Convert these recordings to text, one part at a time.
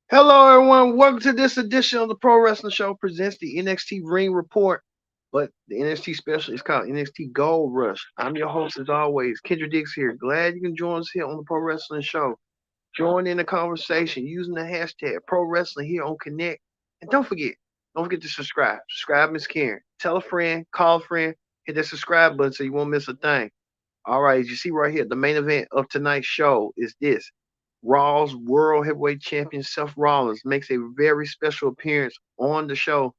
Hello, everyone. Welcome to this edition of the Pro Wrestling Show. Presents the NXT Ring Report, but the NXT special is called NXT Gold Rush. I'm your host, as always, Kendra Dix here. Glad you can join us here on the Pro Wrestling Show. Join in the conversation using the hashtag Pro Wrestling here on Connect. And don't forget to subscribe. Subscribe, Miss Karen. Tell a friend, call a friend, hit that subscribe button so you won't miss a thing. All right, as you see right here, the main event of tonight's show is this. Raw's World Heavyweight Champion Seth Rollins makes a very special appearance on the show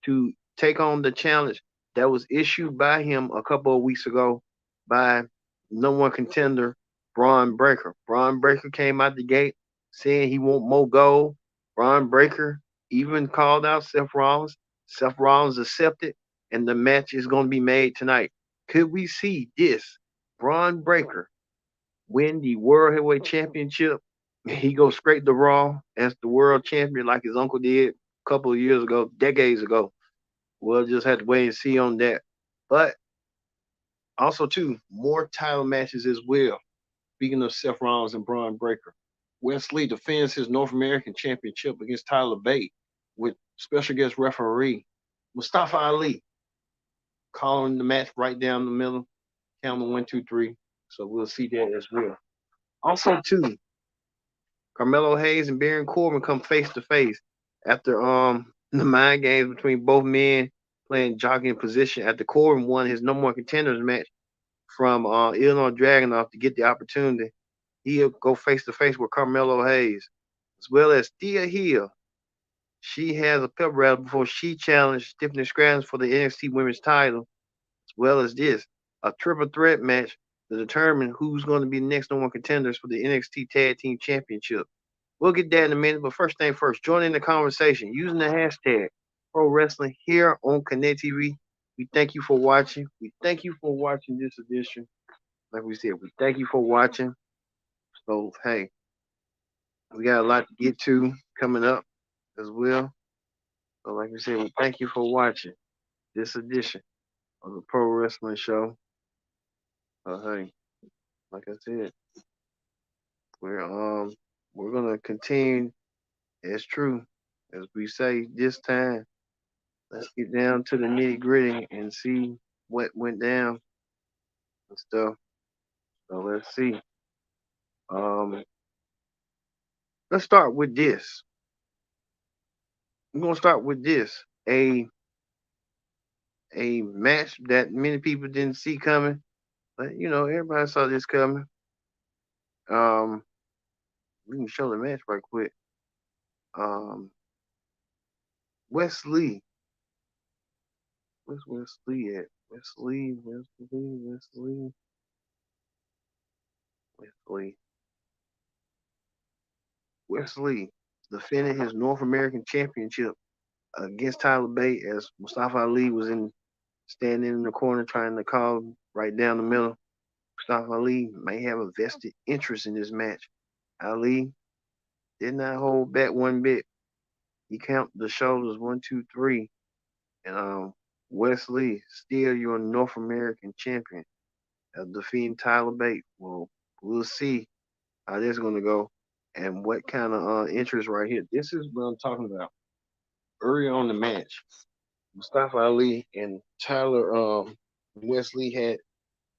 to take on the challenge that was issued by him a couple of weeks ago by number one contender Bron Breakker. Bron Breakker came out the gate saying he want more gold. Bron Breakker even called out Seth Rollins. Seth Rollins accepted, and the match is going to be made tonight. Could we see this Bron Breakker win the World Heavyweight Championship? He goes straight to Raw as the world champion like his uncle did a couple of years ago, decades ago. We'll just have to wait and see on that. But also, too, more title matches as well. Speaking of Seth Rollins and Braun Breaker, Wesley defends his North American Championship against Tyler Bate with special guest referee Mustafa Ali calling the match right down the middle, counting 1, 2, 3. So we'll see that as well. Also, too, Carmelo Hayes and Baron Corbin come face to face after the mind games between both men playing jockeying position after Corbin won his number one contenders match from Illinois Dragunov to get the opportunity. He'll go face to face with Carmelo Hayes, as well as Thea Hill. She has a pep rally before she challenged Stephanie Scraggins for the NXT Women's title, as well as this a triple threat match to determine who's going to be the next number one contenders for the NXT Tag Team Championship. We'll get that in a minute, but first thing first, join in the conversation using the hashtag Pro Wrestling here on Connect TV. We thank you for watching. We thank you for watching this edition. Like we said, we thank you for watching. So, hey, we got a lot to get to coming up as well. So, like we said, we thank you for watching this edition of the Pro Wrestling Show. So, hey, like I said, we're um we're gonna continue as true as we say this time. Let's get down to the nitty gritty and see what went down and stuff. So let's see. Um, let's start with this. We're gonna start with this. A match that many people didn't see coming, but everybody saw this coming. Um, we can show the match right quick. Um, Wesley, where's Wesley at? Wesley. Wesley defending his North American Championship against Tyler Bate as Mustafa Ali was standing in the corner trying to call right down the middle. Mustafa Ali may have a vested interest in this match. Ali did not hold back one bit. He counted the shoulders 1, 2, 3, and Wesley still your North American champion defeating Tyler Bate. Well, we'll see how this is going to go and what kind of interest right here. This is what I'm talking about. Early on the match, Mustafa Ali and Tyler Wesley had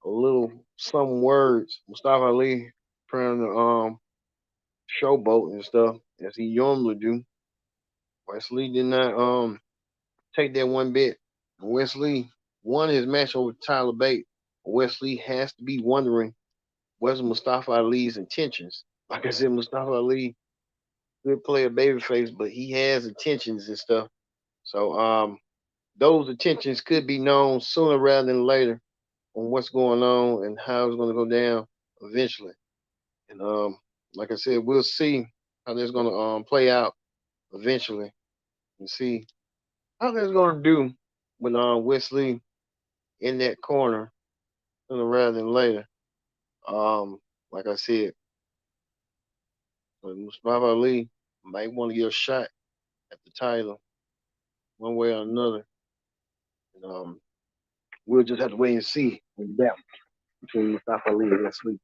a little some words. Mustafa Ali trying to showboat and stuff as he normally do. Wesley did not take that one bit. Wesley won his match over Tyler Bate. Wesley has to be wondering what's Mustafa Ali's intentions. Like I said, Mustafa Ali could play a babyface, but he has intentions and stuff. So those intentions could be known sooner rather than later on what's going on and how it's going to go down eventually. And like I said, we'll see how that's going to play out eventually and see how that's going to do with Wesley in that corner sooner rather than later. Like I said, but Mustafa Ali might want to get a shot at the title one way or another. And, we'll just have to wait and see with that between Mustafa Ali and Wesley.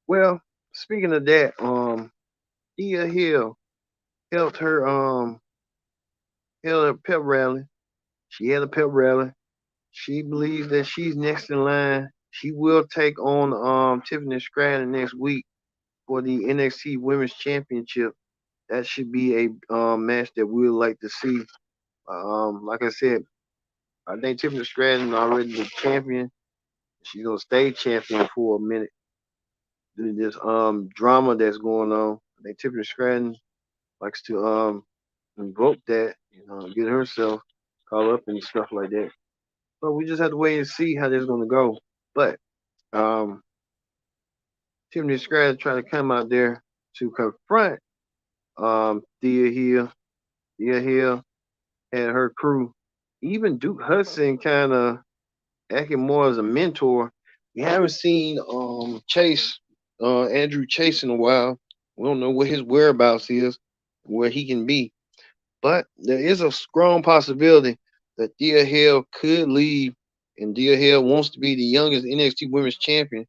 Well, speaking of that, Thea Hill held her held a pep rally. She had a pep rally. She believes that she's next in line. She will take on Tiffany Stratton next week for the NXT Women's Championship. That should be a match that we would like to see. Like I said, I think Tiffany Stratton already the champion. She's gonna stay champion for a minute. Due to this drama that's going on. I think Tiffany Stratton likes to invoke that, get herself caught up and stuff like that. But we just have to wait and see how this is gonna go. But um Tiffany Stratton trying to come out there to confront Thea Hill. Thea Hill and her crew. Even Duke Hudson kind of acting more as a mentor. We haven't seen Chase, Andrew Chase in a while. We don't know what his whereabouts is, where he can be. But there is a strong possibility that Thea Hill could leave, and Thea Hill wants to be the youngest NXT Women's Champion.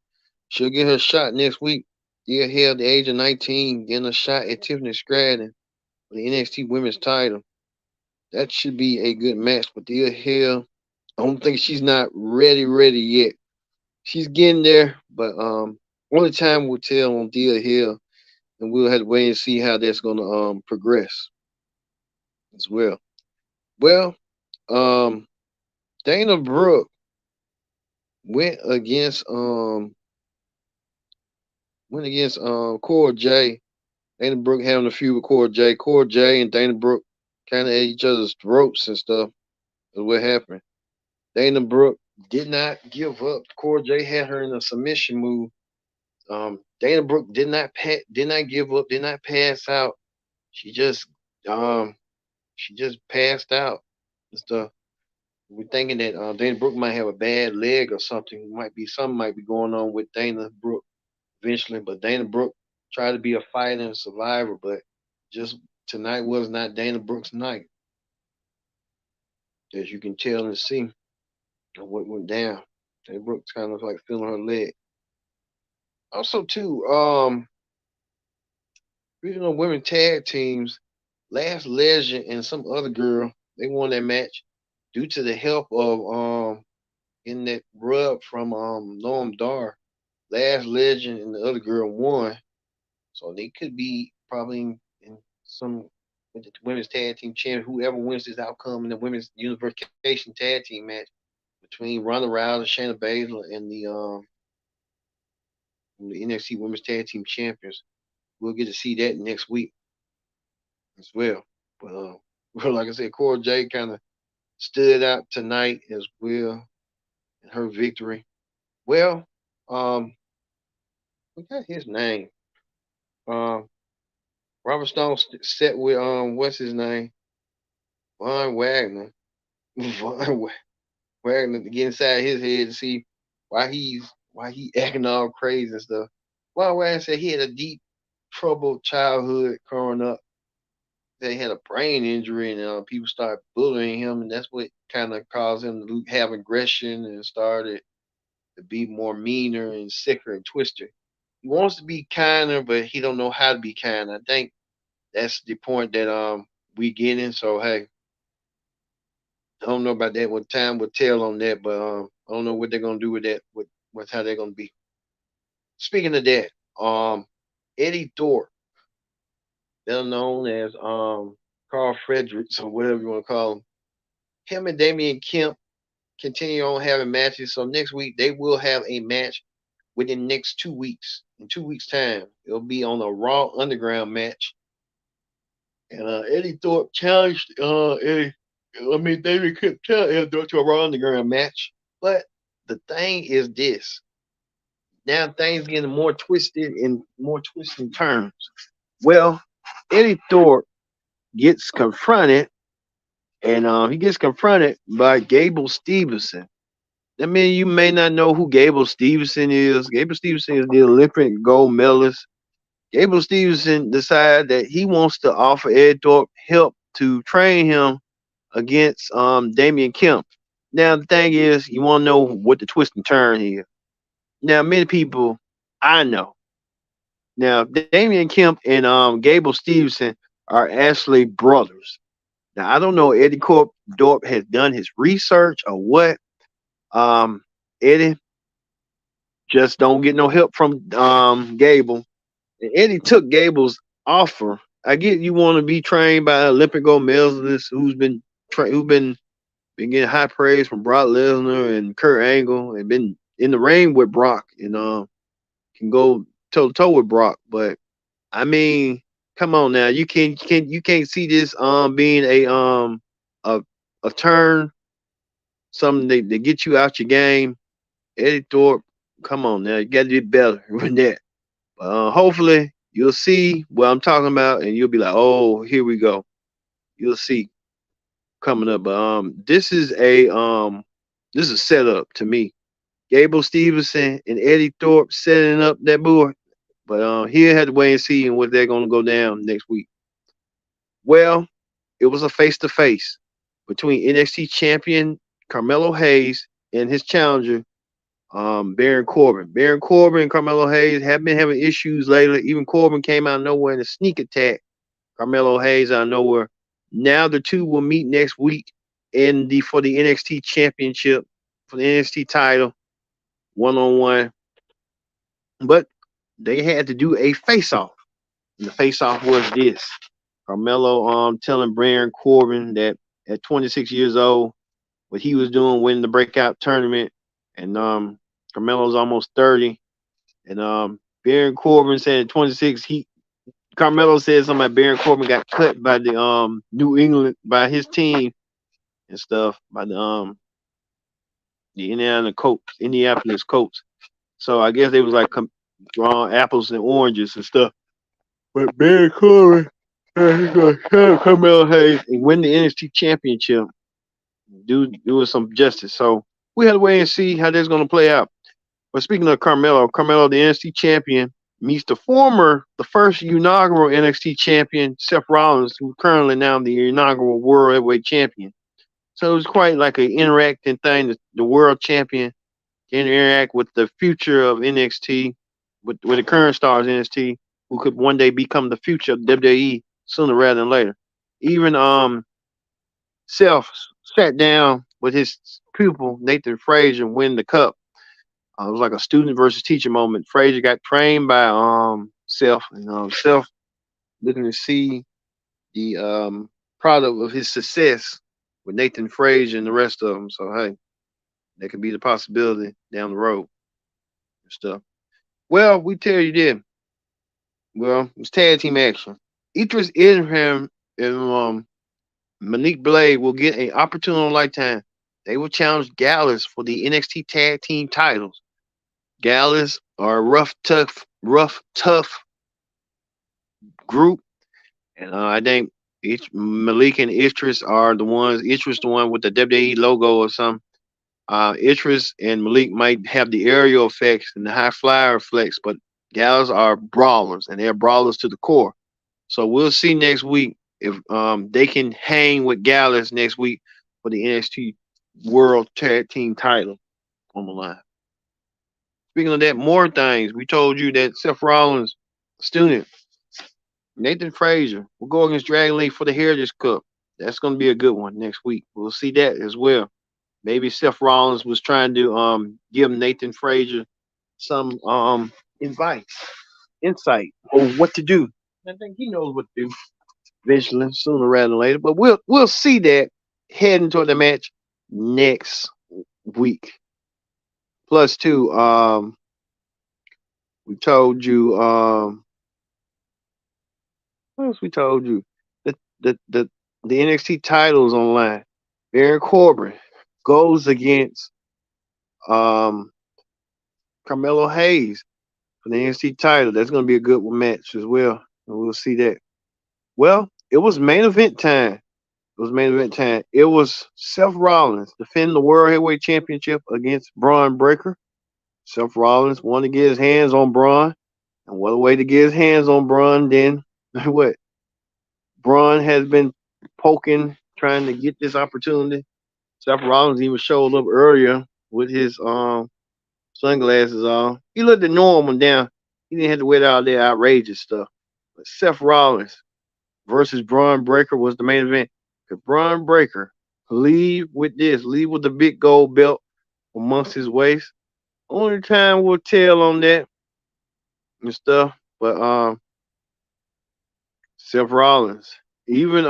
She'll get her shot next week. Thea Hill, at the age of 19, getting a shot at Tiffany Stratton for the NXT Women's title. That should be a good match. But Thea Hill, I don't think she's not ready yet. She's getting there, but only time will tell on Thea Hill, and we'll have to wait and see how that's gonna progress as well. Well, um, Dana Brooke went against Cora J. Dana Brooke having a feud with Cora J. Cora J and Dana Brooke kind of at each other's throats and stuff. Is what happened. Dana Brooke did not give up. Cora J had her in a submission move. Dana Brooke did not give up, did not pass out. She just um, she just passed out and stuff. We're thinking that Dana Brooke might have a bad leg or something. Something might be going on with Dana Brooke eventually. But Dana Brooke tried to be a fighter and survivor, but just tonight was not Dana Brooke's night, as you can tell and see what went down. Dana Brooke's kind of like feeling her leg. Also, too, regional women tag teams, Last Legend and some other girl, they won that match due to the help of in that rub from Noam Dar. Last Legend and the other girl won, so they could be probably in some with the women's tag team champion. Whoever wins this outcome in the women's unification tag team match between Ronda Rousey, Shayna Baszler, and the NXT Women's Tag Team Champions. We'll get to see that next week as well. But well, like I said, Cora J kind of stood out tonight as well in her victory. Well, we got his name. Um, Robert Stone set with what's his name? Von Wagner. Von Wagner to get inside his head to see why he acting all crazy and stuff. Von Wagner said he had a deep troubled childhood growing up. That he had a brain injury and people started bullying him, and that's what kind of caused him to have aggression and started to be more meaner and sicker and twisted. He wants to be kinder, but he don't know how to be kind. I think that's the point that we getting. So hey, I don't know about that. What time will tell on that, but I don't know what they're gonna do with that. What's how they're gonna be. Speaking of that, Eddie Thorpe, better known as Carl Fredericks or whatever you want to call him. Him and Damian Kemp continue on having matches. So next week they will have a match within the next 2 weeks. In 2 weeks' time, it'll be on a Raw Underground match. And Eddie Thorpe challenged David Kemp challenged Eddie Thorpe to a Raw Underground match. But the thing is this. Now things getting more twisted and more twisting turns. Well, Eddie Thorpe gets confronted, and he gets confronted by Gable Stevenson. I mean, you may not know who Gable Stevenson is. Gable Stevenson is the Olympic gold medalist. Gable Stevenson decided that he wants to offer Ed Thorpe help to train him against Damian Kemp. Now, the thing is, you want to know what the twist and turn is. Now, many people I know. Now, Damian Kemp and Gable Stevenson are actually brothers. Now I don't know Eddie Dorp has done his research or what. Um, Eddie just don't get no help from Gable. And Eddie took Gable's offer. I get you want to be trained by Olympic gold medalist who's been getting high praise from Brock Lesnar and Kurt Angle and been in the ring with Brock and can go toe to toe with Brock. But I mean, come on now, you can't see this being a a turn, something that get you out your game. Eddie Thorpe, come on now, you got to get better than that. Hopefully you'll see what I'm talking about, and you'll be like, oh, here we go. You'll see coming up. But this is a setup to me. Gable Stevenson and Eddie Thorpe setting up that board. But he'll have to wait and see and what they're gonna go down next week. Well, it was a face to face between NXT champion Carmelo Hayes and his challenger, Baron Corbin. Baron Corbin and Carmelo Hayes have been having issues lately. Even Corbin came out of nowhere in a sneak attack. Carmelo Hayes out of nowhere. Now the two will meet next week in the for the NXT championship, for the NXT title, 1-on-1. But they had to do a face off. And the face off was this. Carmelo telling Baron Corbin that at 26 years old, what he was doing winning the breakout tournament, and Carmelo's almost 30. And Baron Corbin said at 26, Carmelo said something about Baron Corbin got cut by the New England by his team and stuff by the Indianapolis Colts. So I guess they was like drawing apples and oranges and stuff. But Baron Corbin, he's gonna cut Carmelo Hayes and win the NXT championship. Do us some justice. So we had to wait and see how that's gonna play out. But speaking of Carmelo, the NXT champion, meets the first inaugural NXT champion, Seth Rollins, who's currently now the inaugural World Heavyweight Champion. So it was quite like an interacting thing. The world champion can interact with the future of NXT, with the current stars of NXT, who could one day become the future of WWE sooner rather than later. Even Seth sat down with his pupil Nathan Frazier, win the cup. It was like a student versus teacher moment. Frazier got trained by Seth, and Seth looking to see the product of his success with Nathan Frazier and the rest of them. So hey, that could be the possibility down the road and stuff. Well, we tell you this. Well, it's tag team action. Idris Ibrahim and Malik Blade will get an opportunity on lifetime. They will challenge Gallus for the NXT tag team titles. Gallus are a rough, tough group, and I think Malik and Idris are the ones. Idris the one with the WWE logo or something. Idris and Malik might have the aerial effects and the high flyer effects, but Gallus are brawlers, and they're brawlers to the core. So we'll see next week if they can hang with Gallus next week for the NXT World Tag Team title on the line. Speaking of that, more things. We told you that Seth Rollins, student, Nathan Frazier, will go against Dragon Lee for the Heritage Cup. That's going to be a good one next week. We'll see that as well. Maybe Seth Rollins was trying to give Nathan Frazier some advice, insight on what to do. I think he knows what to do eventually, sooner rather than later. But we'll see that heading toward the match next week. Plus two, we told you what else we told you? The NXT titles online. Baron Corbin goes against um Carmelo Hayes for the NXT title. That's gonna be a good match as well. And we'll see that. Well, it was main event time. It was Seth Rollins defending the World Heavyweight Championship against Bron Breakker. Seth Rollins wanted to get his hands on Bron. And what a way to get his hands on Bron then what? Bron has been poking, trying to get this opportunity. Seth Rollins even showed up earlier with his sunglasses on. He looked at normal down. He didn't have to wear all that outrageous stuff. But Seth Rollins versus Bron Breakker was the main event. Could Bron Breakker leave with the big gold belt amongst his waist? Only time will tell on that and stuff. But Seth Rollins, even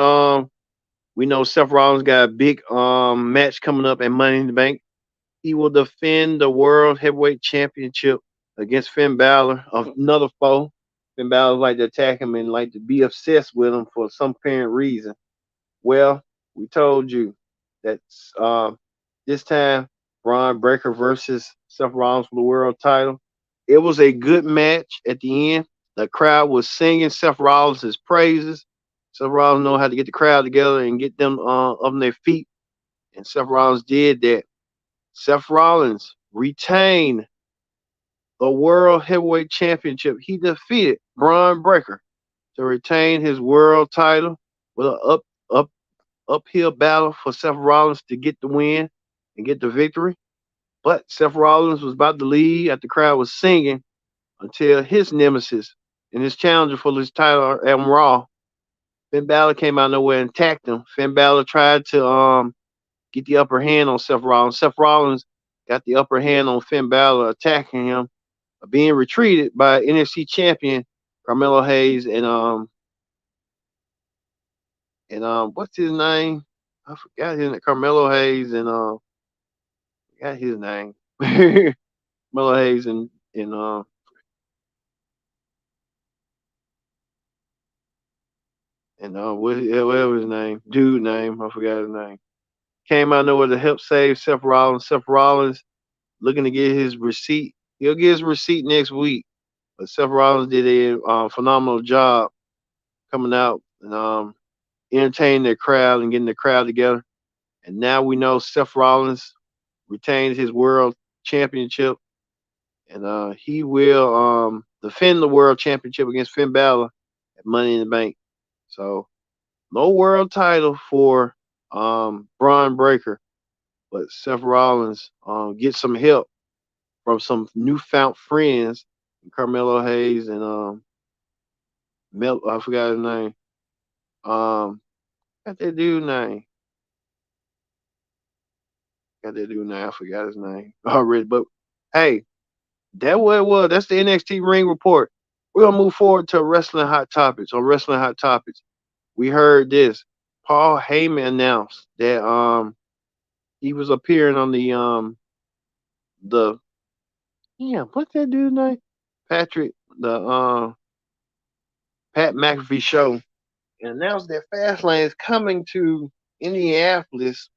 we know Seth Rollins got a big match coming up at Money in the Bank. He will defend the World Heavyweight Championship against Finn Balor, another foe. Finn Balor like to attack him and like to be obsessed with him for some apparent reason. Well, we told you that this time Braun Breaker versus Seth Rollins for the world title. It was a good match at the end. The crowd was singing Seth Rollins' praises. Seth Rollins know how to get the crowd together and get them up on their feet, and Seth Rollins did that. Seth Rollins retained the World Heavyweight Championship. He defeated Braun Breaker to retain his world title with an up uphill battle for Seth Rollins to get the win and get the victory. But Seth Rollins was about to leave after the crowd was singing until his nemesis and his challenger for this title on Raw, Finn Balor, came out of nowhere and attacked him. Finn Balor tried to get the upper hand on Seth Rollins. Seth Rollins got the upper hand on Finn Balor, attacking him, being retreated by NFC champion Carmelo Hayes and what's his name? I forgot his name. Carmelo Hayes and got his name. Carmelo Hayes and whatever his name, dude name, I forgot his name. Came out of nowhere to help save Seth Rollins. Seth Rollins looking to get his receipt. He'll get his receipt next week. But Seth Rollins did a phenomenal job coming out and entertaining the crowd and getting the crowd together. And now we know Seth Rollins retains his world championship, and he will defend the world championship against Finn Balor at Money in the Bank. So no world title for Braun Breaker, but Seth Rollins gets some help from some newfound friends, Carmelo Hayes and I forgot his name. Got that dude name. Got that dude name. I forgot his name already. But hey, that what it was. That's the NXT Ring Report. We're gonna move forward to Wrestling Hot Topics. On Wrestling Hot Topics, we heard this. Paul Heyman announced that he was appearing on the what's that dude's name? Patrick the Pat McAfee show, and announced that Fastlane is coming to Indianapolis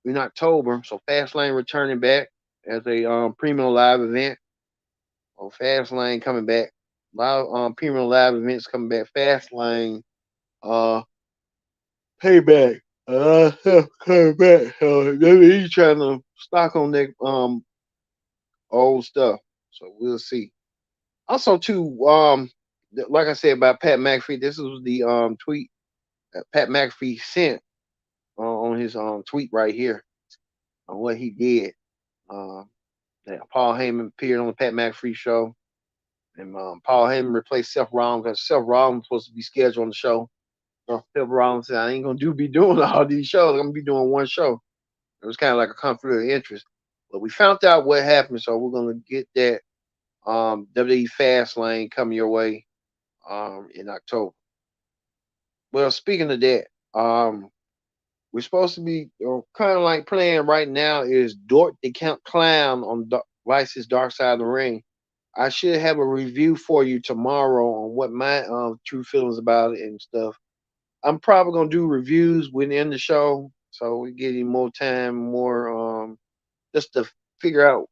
in October. So Fastlane returning back as a premium live event. Or Fastlane coming back. A lot of premium live events coming back. Fastlane, uh, payback. Coming back. He's trying to stock on that old stuff. So we'll see. Also, too, like I said about Pat McAfee, this was the tweet that Pat McAfee sent on his tweet right here on what he did. That Paul Heyman appeared on the Pat McAfee show, and Paul Heyman replaced Seth Rollins because Seth Rollins was supposed to be scheduled on the show. Seth Rollins said, "I ain't gonna be doing all these shows. I'm gonna be doing one show." It was kind of like a conflict of interest, but we found out what happened, so we're gonna get that WWE Fastlane coming your way in October. Well, speaking of that, we're supposed to be kind of like playing right now is Dort the Count Clown on Vice's Dark Side of the Ring. I should have a review for you tomorrow on what my true feelings about it and stuff. I'm probably gonna do reviews within the show, so we getting more time, more just to figure out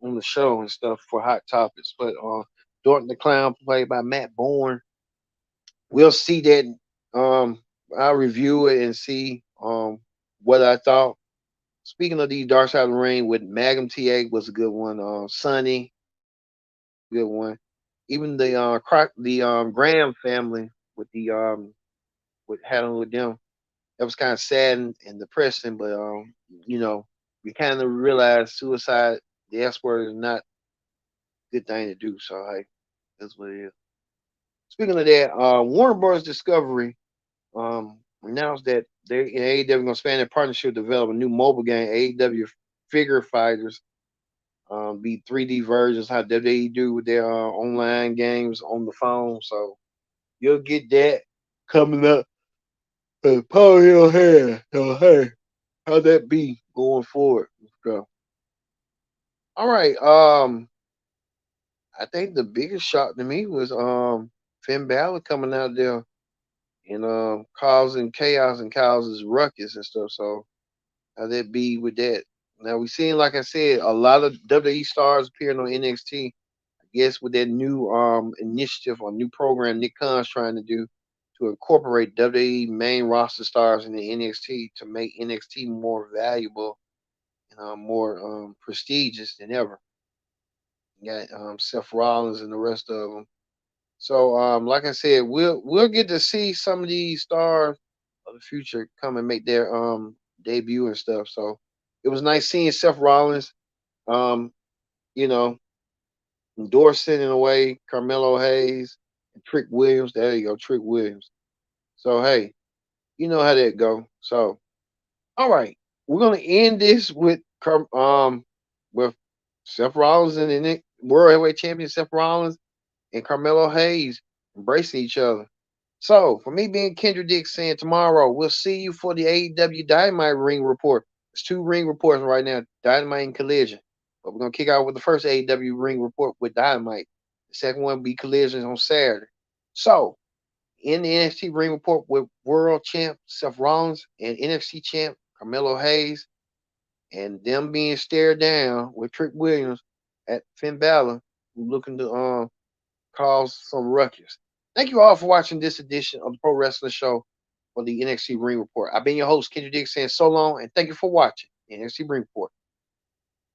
on the show and stuff for hot topics. But Dorton the Clown, played by Matt Bourne, we'll see that. I'll review it and see what I thought. Speaking of the Dark Side of the Ring, with Magnum TA was a good one. Sonny, good one. Even the Graham family with the with having with them, that was kind of sad and depressing. But you know, we kind of realized suicide, the S word, is not a good thing to do. So hey, that's what it is. Speaking of that, Warner Bros. Discovery announced that they in AEW gonna expand their partnership, develop a new mobile game, AEW Figure Fighters. Be 3D versions, how WWE do with their online games on the phone. So you'll get that coming up. Paul Hill here. So hey, how that be going forward? So, all right. I think the biggest shock to me was Finn Balor coming out there and causing chaos and causes ruckus and stuff. So how that be with that? Now we seen, like I said, a lot of WWE stars appearing on NXT. I guess with that new initiative or new program Nick Khan's trying to do to incorporate WWE main roster stars in the NXT to make NXT more valuable and more prestigious than ever. You got Seth Rollins and the rest of them. So, like I said, we'll get to see some of these stars of the future come and make their debut and stuff. So, it was nice seeing Seth Rollins, um, you know, endorsing in a way Carmelo Hayes and Trick Williams. There you go, Trick Williams. So, hey, you know how that go. So, all right, we're gonna end this with Seth Rollins and the World Heavyweight Champion Seth Rollins and Carmelo Hayes embracing each other. So, for me being Kendra Dick saying tomorrow, we'll see you for the AEW Dynamite ring report. There's two ring reports right now, Dynamite and Collision. But we're going to kick out with the first AEW ring report with Dynamite. The second one will be Collision on Saturday. So, in the NXT ring report with World Champ Seth Rollins and NXT Champ Carmelo Hayes, and them being stared down with Trick Williams at Finn Balor, looking to cause some ruckus. Thank you all for watching this edition of the Pro Wrestling Show for the NXT Ring Report. I've been your host, Kendra Dick, saying so long, and thank you for watching the NXT Ring Report.